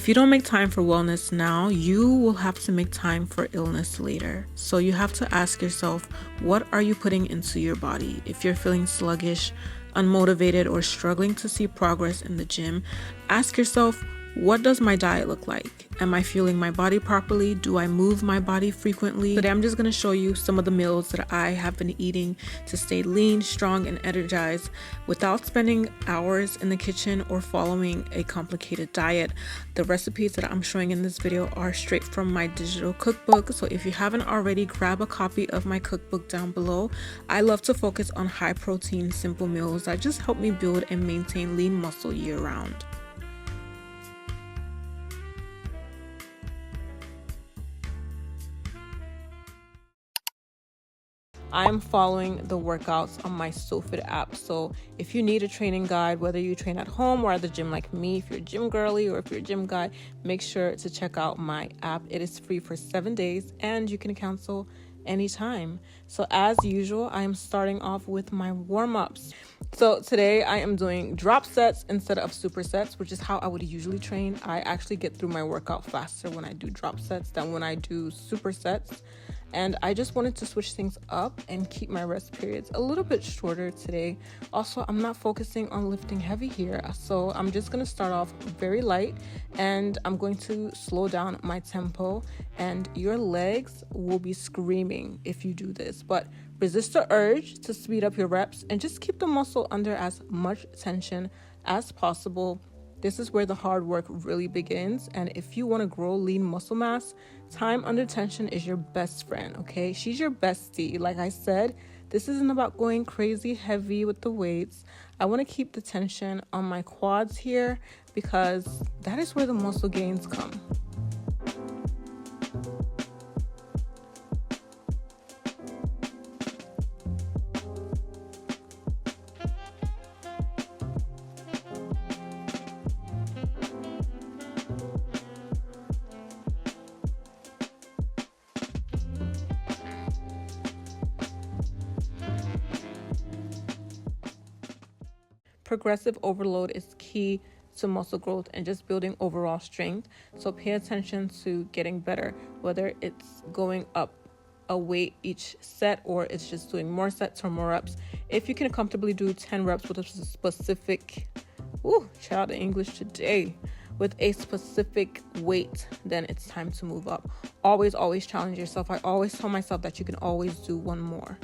If you don't make time for wellness now, you will have to make time for illness later. So you have to ask yourself, what are you putting into your body? If you're feeling sluggish, unmotivated, or struggling to see progress in the gym, ask yourself, what does my diet look like? Am I fueling my body properly? Do I move my body frequently? Today I'm just going to show you some of the meals that I have been eating to stay lean, strong, and energized without spending hours in the kitchen or following a complicated diet. The recipes that I'm showing in this video are straight from my digital cookbook. So if you haven't already, grab a copy of my cookbook down below. I love to focus on high protein, simple meals that just help me build and maintain lean muscle year round. I'm following the workouts on my SoFit app. So if you need a training guide, whether you train at home or at the gym like me, if you're a gym girly or if you're a gym guy, make sure to check out my app. It is free for 7 days and you can cancel anytime. So as usual, I am starting off with my warm-ups. So today I am doing drop sets instead of supersets, which is how I would usually train. I actually get through my workout faster when I do drop sets than when I do supersets. And I just wanted to switch things up and keep my rest periods a little bit shorter today. Also, I'm not focusing on lifting heavy here. So I'm just going to start off very light and I'm going to slow down my tempo, and your legs will be screaming if you do this. But resist the urge to speed up your reps and just keep the muscle under as much tension as possible. This is where the hard work really begins. And if you want to grow lean muscle mass, time under tension is your best friend, okay? She's your bestie. Like I said, this isn't about going crazy heavy with the weights. I want to keep the tension on my quads here because that is where the muscle gains come. Progressive overload is key to muscle growth and just building overall strength. So pay attention to getting better, whether it's going up a weight each set or it's just doing more sets or more reps. If you can comfortably do 10 reps with a specific, shout out to English today, with a specific weight, then it's time to move up. Always challenge yourself. I always tell myself that you can always do one more.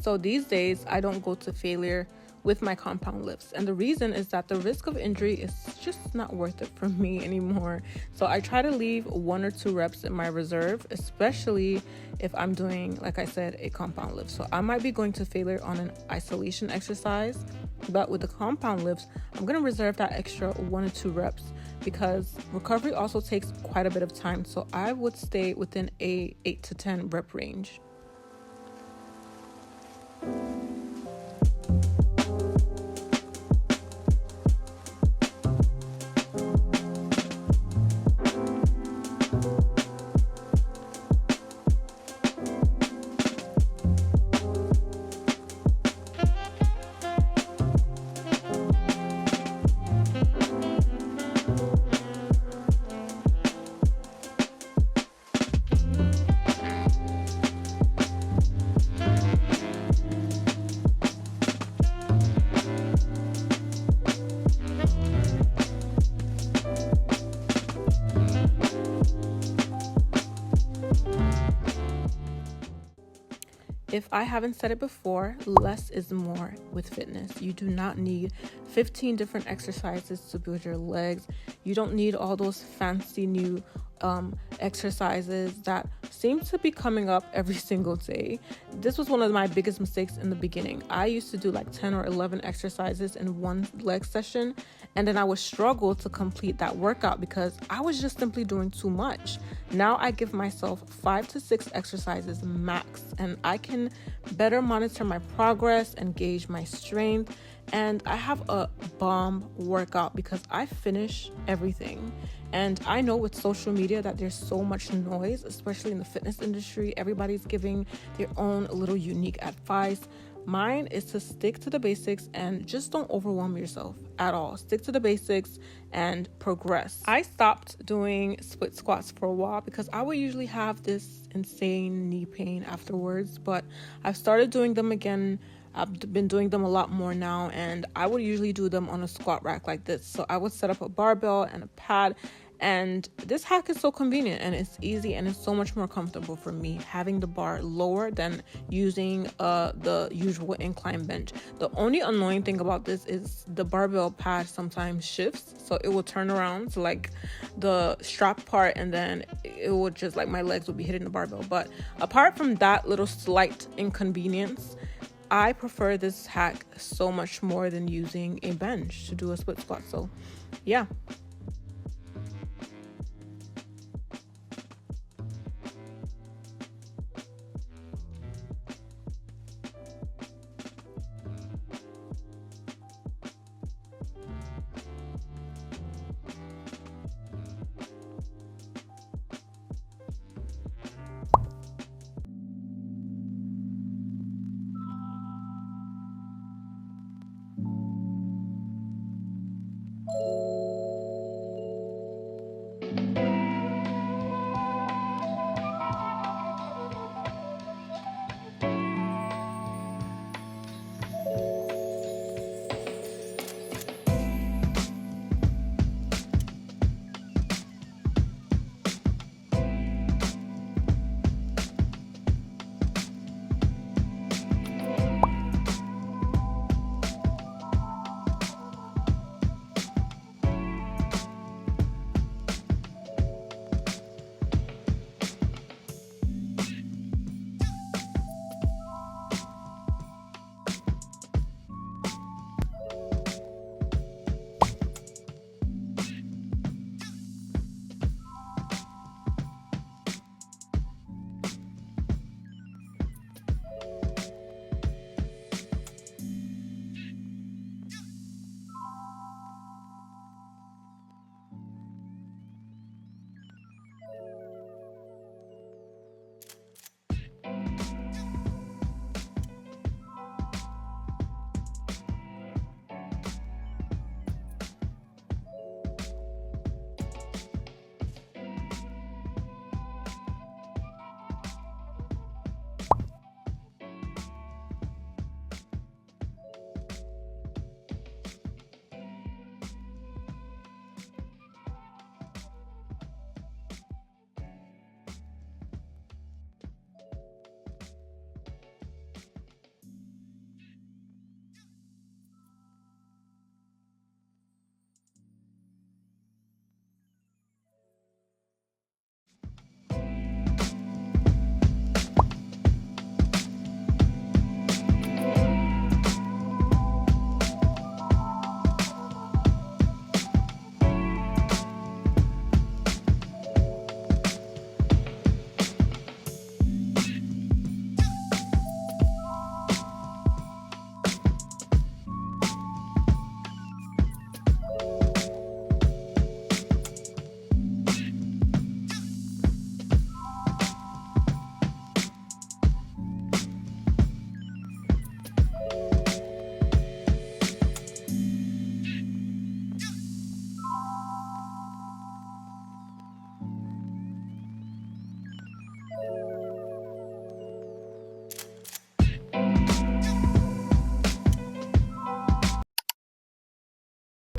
So these days, I don't go to failure with my compound lifts. And the reason is that the risk of injury is just not worth it for me anymore. So I try to leave 1 or 2 reps in my reserve, especially if I'm doing, like I said, a compound lift. So I might be going to failure on an isolation exercise, but with the compound lifts, I'm going to reserve that extra 1 or 2 reps because recovery also takes quite a bit of time. So I would stay within a 8 to 10 rep range. If I haven't said it before, less is more with fitness. You do not need 15 different exercises to build your legs. You don't need all those fancy new exercises that seem to be coming up every single day. This was one of my biggest mistakes in the beginning. I used to do like 10 or 11 exercises in one leg session, and then I would struggle to complete that workout because I was just simply doing too much. Now I give myself 5 to 6 exercises max, and I can better monitor my progress and gauge my strength. And I have a bomb workout because I finish everything. And I know with social media that there's so much noise, especially in the fitness industry. Everybody's giving their own little unique advice. Mine is to stick to the basics and just don't overwhelm yourself at all. Stick to the basics and progress. I stopped doing split squats for a while because I would usually have this insane knee pain afterwards, but I've started doing them again. I've been doing them a lot more now, and I would usually do them on a squat rack like this. So I would set up a barbell and a pad, and this hack is so convenient and it's easy and it's so much more comfortable for me having the bar lower than using the usual incline bench. The only annoying thing about this is the barbell pad sometimes shifts, so it will turn around to like the strap part, and then it would just like my legs would be hitting the barbell. But apart from that little slight inconvenience, I prefer this hack so much more than using a bench to do a split squat. So yeah.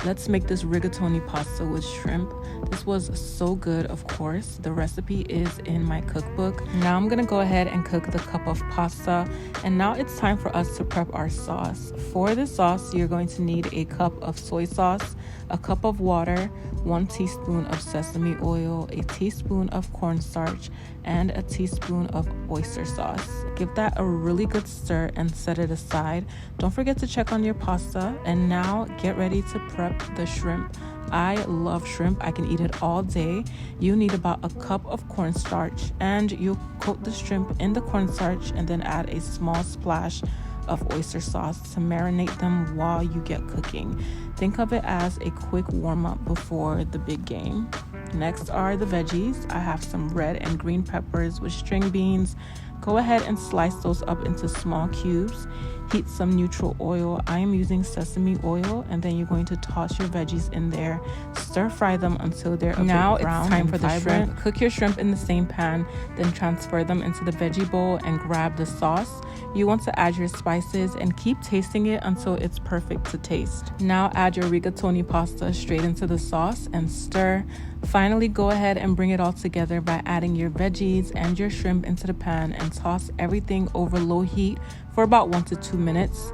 Let's make this rigatoni pasta with shrimp. This was so good, of course. The recipe is in my cookbook. Now I'm gonna go ahead and cook the cup of pasta. And now it's time for us to prep our sauce. For this sauce, you're going to need a cup of soy sauce, a cup of water, 1 teaspoon of sesame oil, a teaspoon of cornstarch, and a teaspoon of oyster sauce. Give that a really good stir and set it aside. Don't forget to check on your pasta. And now get ready to prep the shrimp. I love shrimp. I can eat it all day. You need about a cup of cornstarch, and you coat the shrimp in the cornstarch and then add a small splash of oyster sauce to marinate them while you get cooking. Think of it as a quick warm-up before the big game. Next are the veggies. I have some red and green peppers with string beans, Go ahead and slice those up into small cubes. Heat some neutral oil. I am using sesame oil, and then you're going to toss your veggies in there. Stir fry them until they're a bit brown. Now it's time for the shrimp. Cook your shrimp in the same pan, then transfer them into the veggie bowl and grab the sauce. You want to add your spices and keep tasting it until it's perfect to taste. Now add your rigatoni pasta straight into the sauce and stir. Finally, go ahead and bring it all together by adding your veggies and your shrimp into the pan and toss everything over low heat for about 1 to 2 minutes.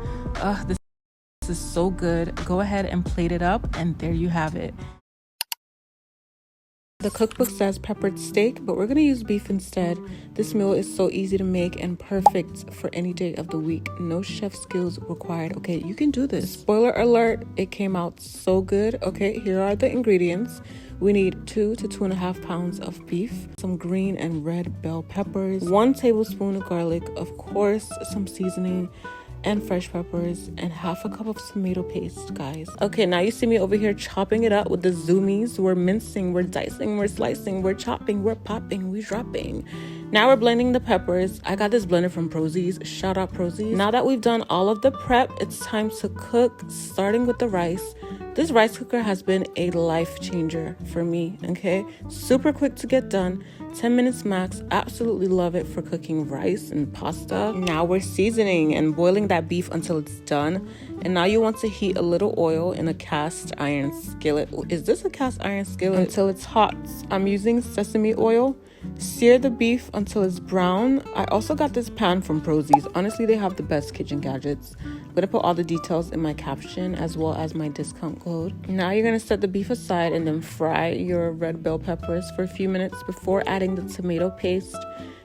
This is so good. Go ahead and plate it up, and there you have it. The cookbook says peppered steak, but we're going to use beef instead. This meal is so easy to make and perfect for any day of the week. No chef skills required. Okay, you can do this. Spoiler alert, it came out so good. Okay, here are the ingredients. We need 2 to 2.5 pounds of beef, some green and red bell peppers, 1 tablespoon of garlic, of course, some seasoning, and fresh peppers, and half a cup of tomato paste, guys. Okay, now you see me over here chopping it up with the zoomies. We're mincing, we're dicing, we're slicing, we're chopping, we're popping, we're dropping. Now we're blending the peppers. I got this blender from Prozis. Shout out Prozis. Now that we've done all of the prep, it's time to cook, starting with the rice. This rice cooker has been a life changer for me, okay? Super quick to get done, 10 minutes max. Absolutely love it for cooking rice and pasta. Now we're seasoning and boiling that beef until it's done. And now you want to heat a little oil in a cast iron skillet. Is this a cast iron skillet? Until it's hot. I'm using sesame oil. Sear the beef until it's brown. I also got this pan from Prozis. Honestly, they have the best kitchen gadgets. I'm gonna put all the details in my caption as well as my discount code. Now you're gonna set the beef aside and then fry your red bell peppers for a few minutes before adding the tomato paste.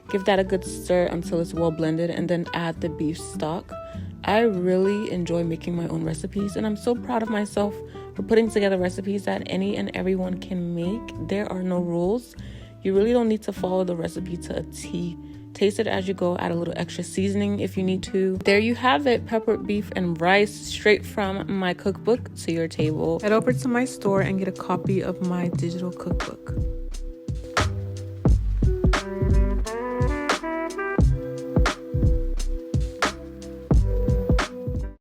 Give that a good stir until it's well blended, and then add the beef stock. I really enjoy making my own recipes, and I'm so proud of myself for putting together recipes that any and everyone can make. There are no rules. You really don't need to follow the recipe to a T. Taste it as you go, add a little extra seasoning if you need to. There you have it, peppered beef and rice straight from my cookbook to your table. Head over to my store and get a copy of my digital cookbook.